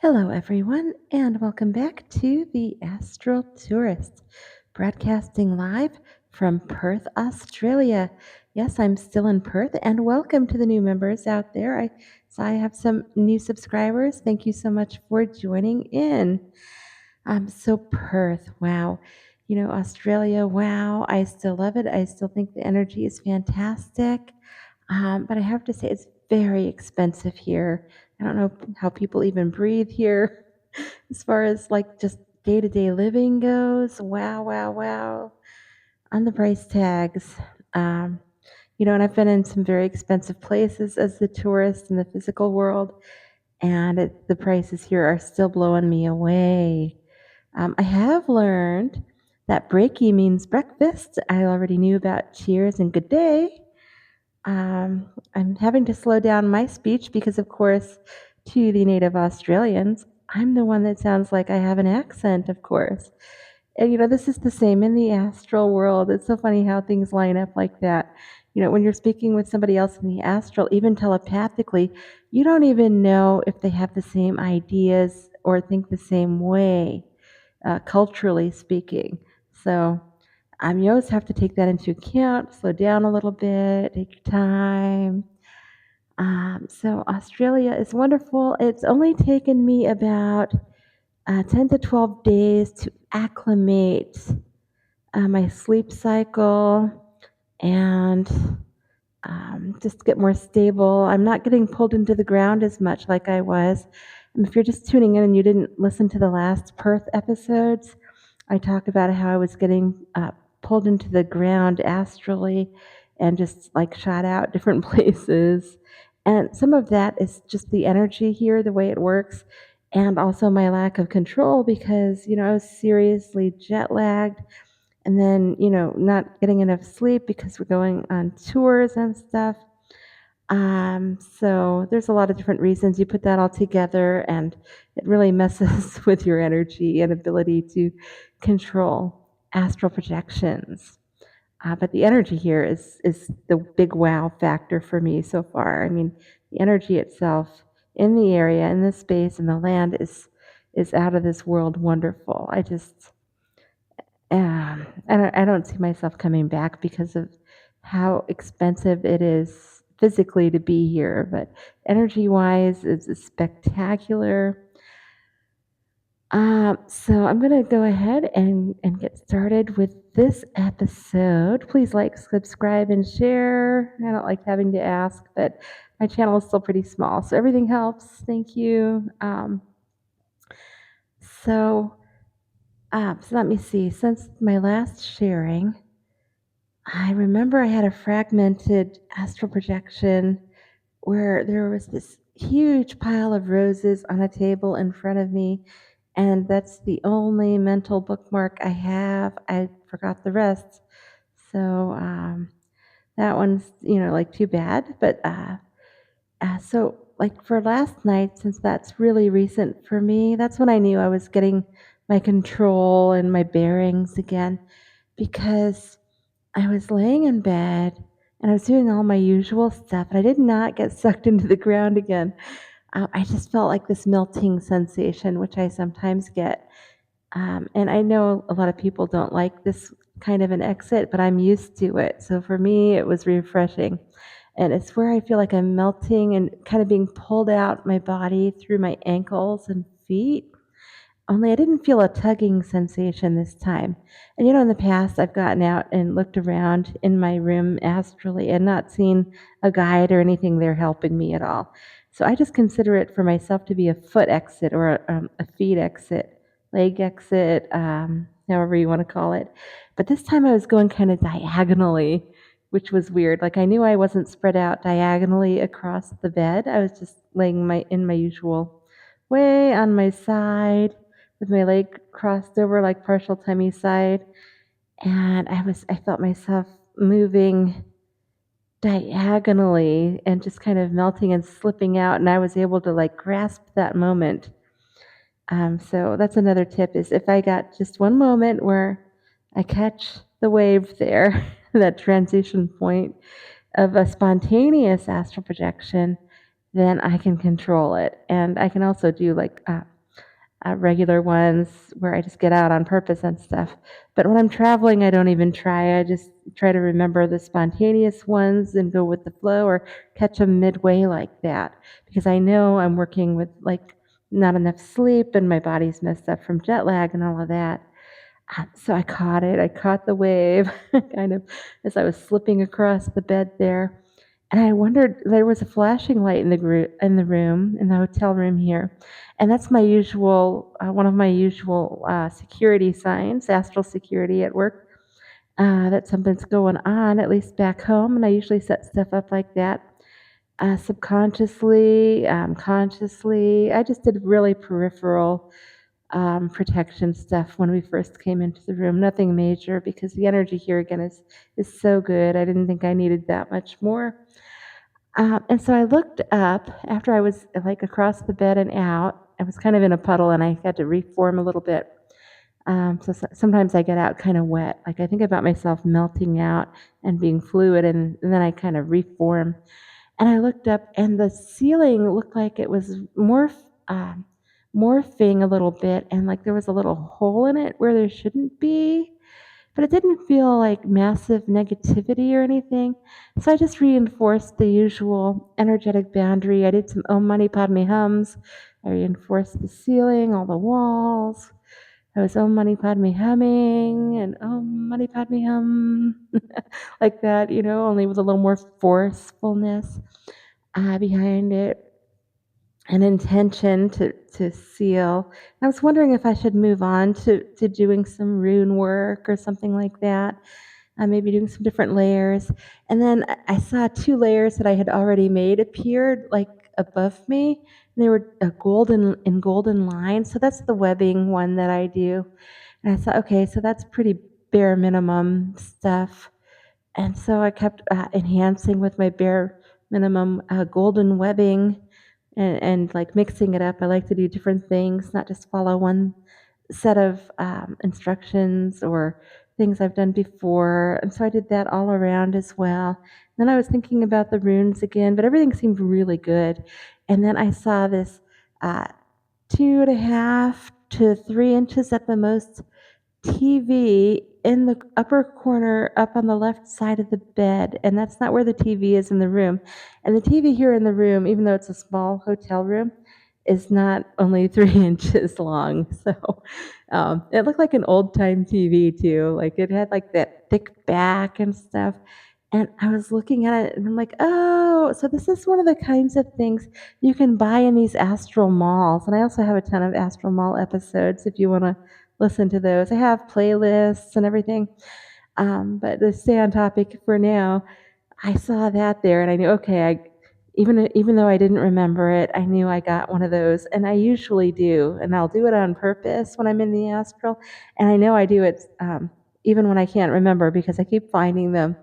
Hello, everyone, and welcome back to the Astral Tourist, broadcasting live from Perth, Australia. Yes, I'm still in Perth, and welcome to the new members out there. I have some new subscribers. Thank you so much for joining in. So Perth, wow. Australia, wow. I still love it. I still think the energy is fantastic. But I have to say, it's very expensive here. I don't know how people even breathe here as far as like just day to day living goes. Wow, wow, wow. On the price tags. Um, and I've been in some very expensive places as a tourist in the physical world, and the prices here are still blowing me away. I have learned that breaky means breakfast. I already knew about cheers and good day. I'm having to slow down my speech because, of course, to the native Australians, I'm the one that sounds like I have an accent, of course. And, this is the same in the astral world. It's so funny how things line up like that. When you're speaking with somebody else in the astral, even telepathically, you don't even know if they have the same ideas or think the same way, culturally speaking. So, you always have to take that into account, slow down a little bit, take your time. So Australia is wonderful. It's only taken me about 10 to 12 days to acclimate my sleep cycle and just get more stable. I'm not getting pulled into the ground as much like I was. If you're just tuning in and you didn't listen to the last Perth episodes, I talk about how I was getting pulled into the ground astrally and just like shot out different places. And some of that is just the energy here, the way it works, and also my lack of control because, I was seriously jet lagged and then, not getting enough sleep because we're going on tours and stuff. So there's a lot of different reasons you put that all together, and it really messes with your energy and ability to control astral projections. But the energy here is the big wow factor for me so far. I mean, the energy itself in the area, in the space, in the land is out of this world wonderful. I don't see myself coming back because of how expensive it is physically to be here, but energy-wise, it's spectacular. So I'm gonna go ahead and get started with this episode. Please like, subscribe, and share. I don't like having to ask, but my channel is still pretty small, so everything helps. Thank you. So, so let me see. Since my last sharing, I remember I had a fragmented astral projection where there was this huge pile of roses on a table in front of me, and that's the only mental bookmark I have. I forgot the rest. So that one's, like too bad. But so, like for last night, since that's really recent for me, that's when I knew I was getting my control and my bearings again because I was laying in bed and I was doing all my usual stuff, and I did not get sucked into the ground again. I just felt like this melting sensation, which I sometimes get. And I know a lot of people don't like this kind of an exit, but I'm used to it. So for me, it was refreshing. And it's where I feel like I'm melting and kind of being pulled out my body through my ankles and feet. Only I didn't feel a tugging sensation this time. And in the past, I've gotten out and looked around in my room astrally and not seen a guide or anything there helping me at all. So I just consider it for myself to be a foot exit or a feet exit, leg exit, however you want to call it. But this time I was going kind of diagonally, which was weird. Like I knew I wasn't spread out diagonally across the bed. I was just laying in my usual way on my side with my leg crossed over like partial tummy side, and I felt myself moving diagonally and just kind of melting and slipping out, and I was able to like grasp that moment. So that's another tip is if I got just one moment where I catch the wave there, that transition point of a spontaneous astral projection, then I can control it. And I can also do like regular ones where I just get out on purpose and stuff. But when I'm traveling, I don't even try. I just try to remember the spontaneous ones and go with the flow or catch them midway like that because I know I'm working with like not enough sleep and my body's messed up from jet lag and all of that. So I caught it. I caught the wave kind of as I was slipping across the bed there. And I wondered there was a flashing light in the room, in the hotel room here. And that's my usual, one of my usual security signs, astral security at work, that something's going on, at least back home. And I usually set stuff up like that subconsciously, consciously. I just did really peripheral protection stuff when we first came into the room. Nothing major because the energy here again is so good. I didn't think I needed that much more. And so I looked up after I was like across the bed and out. I was kind of in a puddle and I had to reform a little bit. Sometimes I get out kind of wet. Like I think about myself melting out and being fluid, and then I kind of reform. And I looked up, and the ceiling looked like it was morphing a little bit, and like there was a little hole in it where there shouldn't be. But it didn't feel like massive negativity or anything. So I just reinforced the usual energetic boundary. I did some Om Mani Padme hums. I reinforced the ceiling, all the walls. I was Om Mani Padme humming and Om Mani Padme hum, like that, only with a little more forcefulness behind it, an intention to seal. I was wondering if I should move on to doing some rune work or something like that, maybe doing some different layers. And then I saw two layers that I had already made appeared like above me. And they were golden lines. So that's the webbing one that I do. And I thought, okay, so that's pretty bare minimum stuff. And so I kept enhancing with my bare minimum golden webbing and like mixing it up. I like to do different things, not just follow one set of instructions or things I've done before. And so I did that all around as well. Then I was thinking about the runes again, but everything seemed really good. And then I saw this 2.5 to 3 inches at the most TV in the upper corner up on the left side of the bed, and that's not where the TV is in the room. And the TV here in the room, even though it's a small hotel room, is not only 3 inches long. So it looked like an old time TV too. Like it had like that thick back and stuff. And I was looking at it and I'm like, oh, so this is one of the kinds of things you can buy in these Astral malls. And I also have a ton of Astral Mall episodes if you want to listen to those. I have playlists and everything. But to stay on topic for now, I saw that there and I knew, okay, even though I didn't remember it, I knew I got one of those. And I usually do. And I'll do it on purpose when I'm in the astral. And I know I do it even when I can't remember because I keep finding them.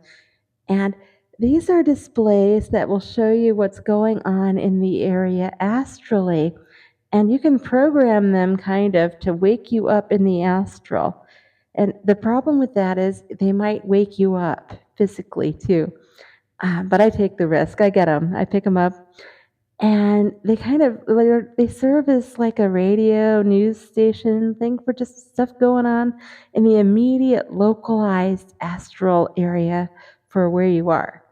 And these are displays that will show you what's going on in the area astrally. And you can program them kind of to wake you up in the astral. And the problem with that is they might wake you up physically too. But I take the risk. I get them. I pick them up. And they kind of they serve as like a radio news station thing for just stuff going on in the immediate localized astral area for where you are.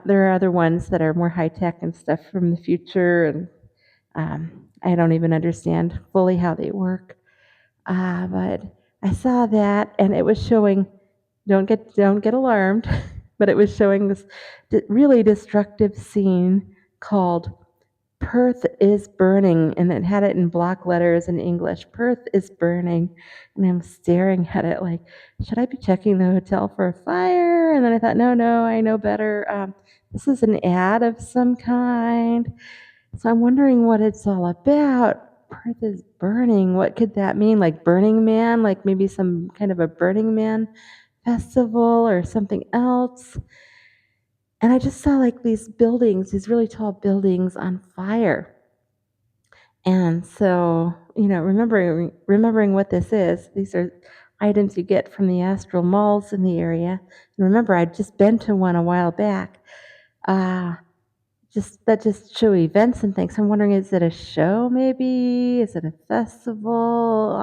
There are other ones that are more high tech and stuff from the future, and I don't even understand fully how they work. But I saw that, and it was showing. Don't get alarmed, but it was showing this really destructive scene called Perth is burning, and it had it in block letters in English. Perth is burning, and I'm staring at it like, should I be checking the hotel for a fire? And then I thought, no, I know better. This is an ad of some kind, so I'm wondering what it's all about. Perth is burning. What could that mean? Like Burning Man? Like maybe some kind of a Burning Man festival or something else? And I just saw like these buildings, these really tall buildings on fire. And so, remembering what this is, these are items you get from the astral malls in the area. And remember, I'd just been to one a while back. Uh, just show events and things. I'm wondering, is it a show maybe? Is it a festival?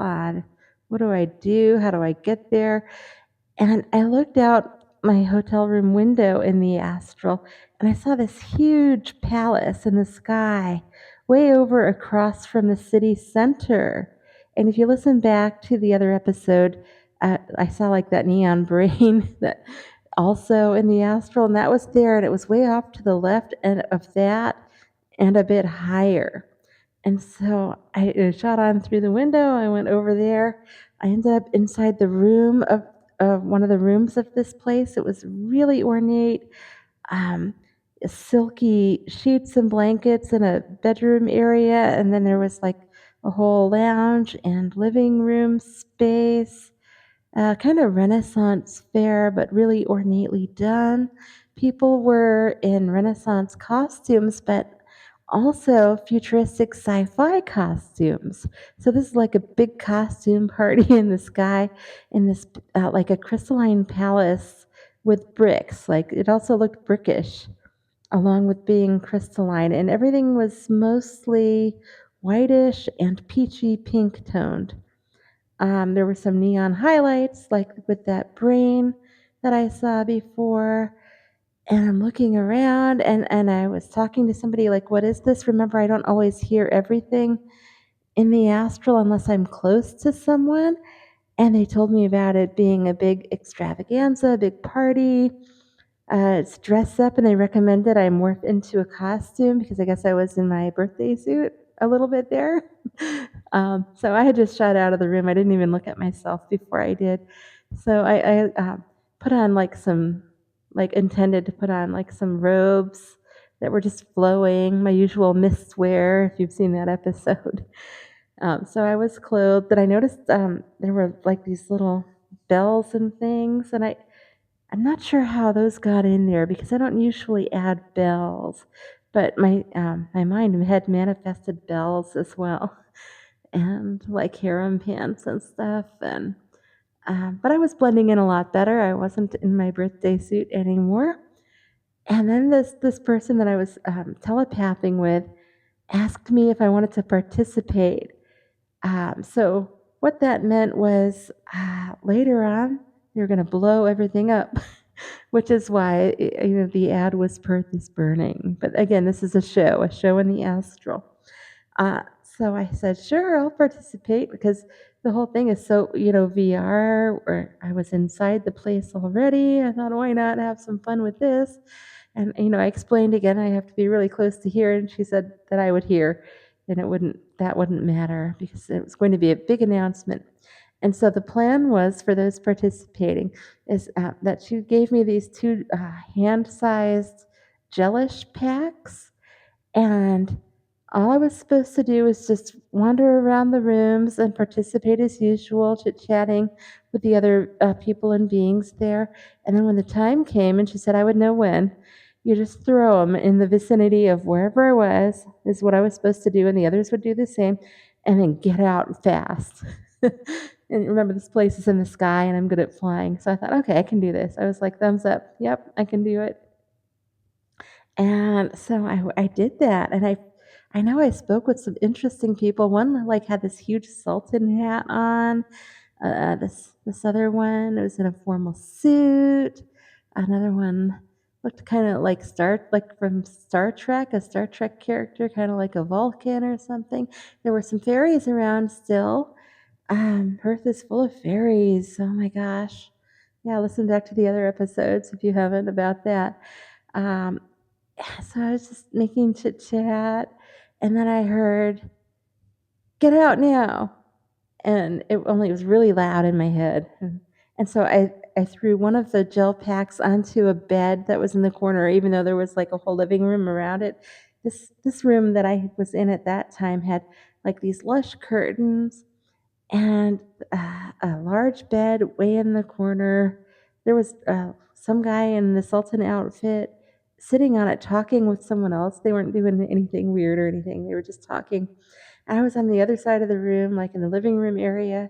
What do I do? How do I get there? And I looked out my hotel room window in the Astral, and I saw this huge palace in the sky, way over across from the city center. And if you listen back to the other episode, I saw like that neon brain that also in the Astral, and that was there, and it was way off to the left and of that, and a bit higher. And so I shot on through the window. I went over there. I ended up inside the room of one of the rooms of this place. It was really ornate, um, silky sheets and blankets in a bedroom area. And then there was like a whole lounge and living room space, kind of Renaissance fair, but really ornately done. People were in Renaissance costumes, but also futuristic sci-fi costumes. So this is like a big costume party in the sky in this like a crystalline palace with bricks. Like it also looked brickish along with being crystalline, and everything was mostly whitish and peachy pink toned. There were some neon highlights, like with that brain that I saw before. And I'm looking around and I was talking to somebody like, what is this? Remember, I don't always hear everything in the astral unless I'm close to someone. And they told me about it being a big extravaganza, a big party. It's dress up, and they recommended I morph into a costume because I guess I was in my birthday suit a little bit there. So I had just shot out of the room. I didn't even look at myself before I did. So I put on like some, like intended to put on like some robes that were just flowing, my usual mist wear, if you've seen that episode. So I was clothed, and I noticed there were like these little bells and things, and I'm not sure how those got in there because I don't usually add bells, but my mind had manifested bells as well, and like harem pants and stuff. And but I was blending in a lot better. I wasn't in my birthday suit anymore. And then this person that I was telepathing with asked me if I wanted to participate. So what that meant was later on they were going to blow everything up, which is why the ad was Perth is burning. But again, this is a show in the astral. So I said, sure, I'll participate because the whole thing is so, VR, or I was inside the place already. I thought, why not have some fun with this? And, I explained again, I have to be really close to hear. And she said that I would hear, and that wouldn't matter because it was going to be a big announcement. And so the plan was for those participating is that she gave me these two hand-sized gelish packs, and all I was supposed to do was just wander around the rooms and participate as usual, chit-chatting with the other people and beings there. And then when the time came, and she said I would know when, you just throw them in the vicinity of wherever I was, is what I was supposed to do, and the others would do the same, and then get out fast. And remember, this place is in the sky, and I'm good at flying. So I thought, okay, I can do this. I was like, thumbs up. Yep, I can do it. And so I did that, and I know I spoke with some interesting people. One like had this huge sultan hat on. This other one was in a formal suit. Another one looked kind of like from Star Trek, a Star Trek character, kind of like a Vulcan or something. There were some fairies around still. Perth is full of fairies. Oh my gosh. Yeah, listen back to the other episodes if you haven't about that. Um, so I was just making chit chat, and then I heard, "Get out now!" And it was really loud in my head. And so I threw one of the gel packs onto a bed that was in the corner, even though there was like a whole living room around it. This room that I was in at that time had like these lush curtains and a large bed way in the corner. There was some guy in the Sultan outfit sitting on it talking with someone else. They weren't doing anything weird or anything, they were just talking. I was on the other side of the room, like in the living room area.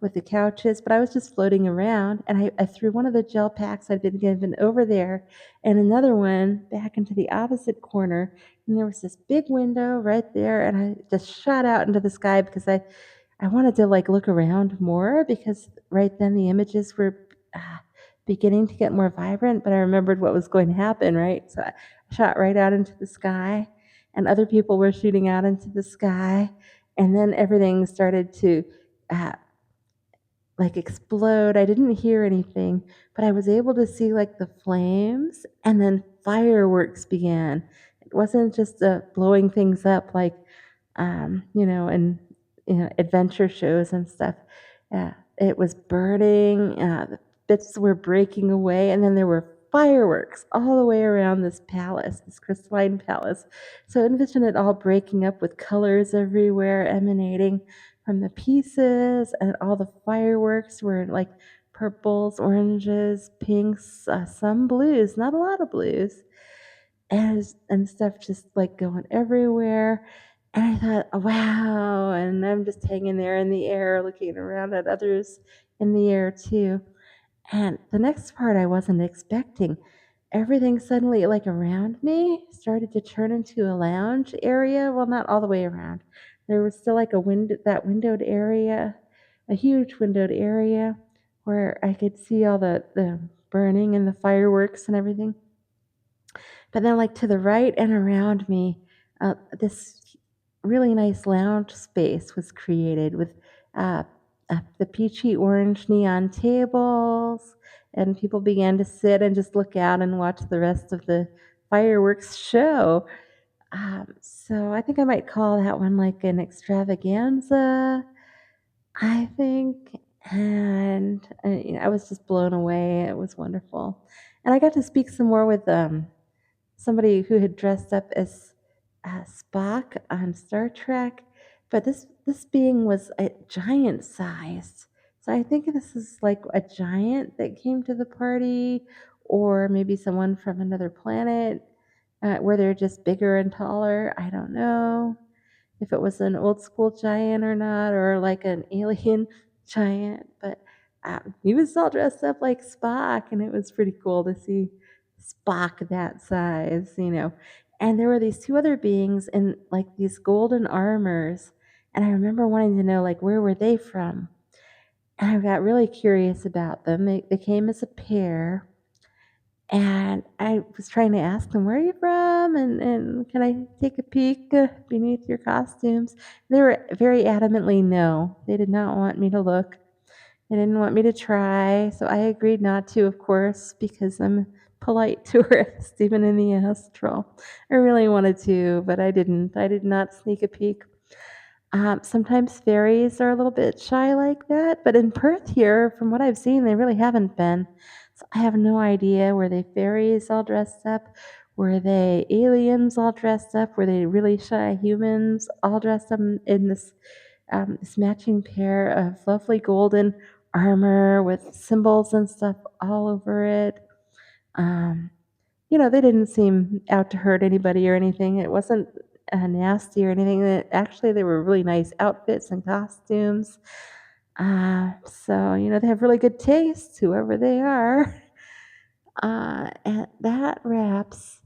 with the couches, but I was just floating around, and I threw one of the gel packs I'd been given over there and another one back into the opposite corner, and there was this big window right there, and I just shot out into the sky because I wanted to, like, look around more because right then the images were, beginning to get more vibrant, but I remembered what was going to happen, right? So I shot right out into the sky, and other people were shooting out into the sky, and then everything started to, uh, like, explode. I didn't hear anything, but I was able to see, like, the flames, and then fireworks began. It wasn't just, blowing things up like, in, adventure shows and stuff. It was burning, the bits were breaking away, and then there were fireworks all the way around this palace, this crystalline palace. So envision it all breaking up with colors everywhere emanating from the pieces, and all the fireworks were like purples, oranges, pinks, some blues, not a lot of blues, and stuff just like going everywhere. And I thought, "Oh, wow," and I'm just hanging there in the air, looking around at others in the air too. And the next part I wasn't expecting. Everything suddenly, like, around me started to turn into a lounge area. Well, not all the way around. There was still, like, a windowed area, a huge windowed area where I could see all the burning and the fireworks and everything. But then, like, to the right and around me, this really nice lounge space was created with uh, the peachy orange neon tables, and people began to sit and just look out and watch the rest of the fireworks show. So I think I might call that one like an extravaganza, I think. And I was just blown away. It was wonderful. And I got to speak some more with somebody who had dressed up as Spock on Star Trek, but this being was a giant size. So I think this is like a giant that came to the party, or maybe someone from another planet, where they're just bigger and taller. I don't know if it was an old school giant or not, or like an alien giant, but he was all dressed up like Spock, and it was pretty cool to see Spock that size. And there were these two other beings in like these golden armors, and I remember wanting to know like where were they from, and I got really curious about them. They came as a pair, and I was trying to ask them, "Where are you from? And can I take a peek beneath your costumes?" They were very adamantly no. They did not want me to look. They didn't want me to try. So I agreed not to, of course, because I'm a polite tourist, even in the Astral. I really wanted to, but I didn't. I did not sneak a peek. Sometimes fairies are a little bit shy like that, but in Perth here, from what I've seen, they really haven't been. So I have no idea. Were they fairies all dressed up? Were they aliens all dressed up? Were they really shy humans all dressed up in this matching pair of lovely golden armor with symbols and stuff all over it? Um, they didn't seem out to hurt anybody or anything. It wasn't nasty or anything. Actually, they were really nice outfits and costumes. So, they have really good taste, whoever they are. And that wraps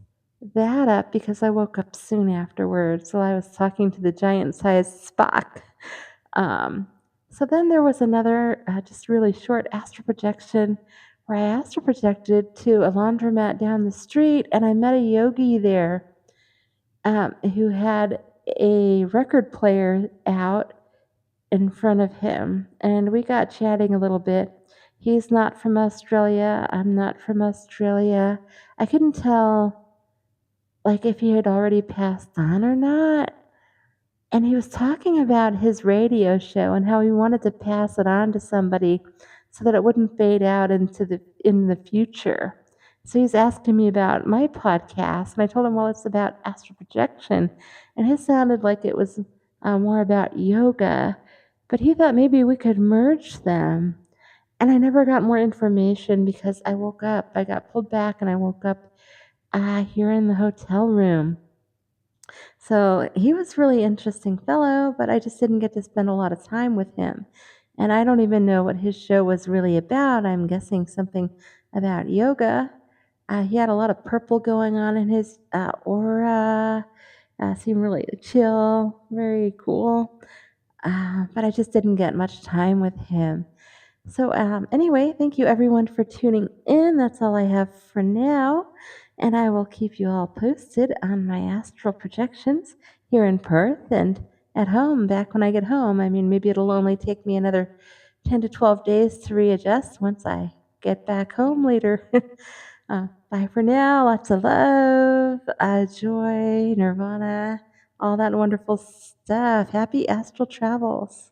that up because I woke up soon afterwards. So I was talking to the giant sized Spock. Um, so then there was another just really short astral projection where I astral projected to a laundromat down the street, and I met a yogi there who had a record player out in front of him, and we got chatting a little bit. He's not from Australia. I'm not from Australia. I couldn't tell like if he had already passed on or not. And he was talking about his radio show and how he wanted to pass it on to somebody so that it wouldn't fade out in the future. So he's asking me about my podcast, and I told him, well, it's about astral projection, and his sounded like it was more about yoga, but he thought maybe we could merge them. And I never got more information because I woke up. I got pulled back, and I woke up here in the hotel room. So he was really interesting fellow, but I just didn't get to spend a lot of time with him. And I don't even know what his show was really about. I'm guessing something about yoga. He had a lot of purple going on in his aura. Seemed really chill, very cool. But I just didn't get much time with him. So, anyway, thank you everyone for tuning in. That's all I have for now. And I will keep you all posted on my astral projections here in Perth and at home back when I get home. I mean, maybe it'll only take me another 10 to 12 days to readjust once I get back home later. Bye for now. Lots of love, joy, nirvana, all that wonderful stuff. Happy astral travels.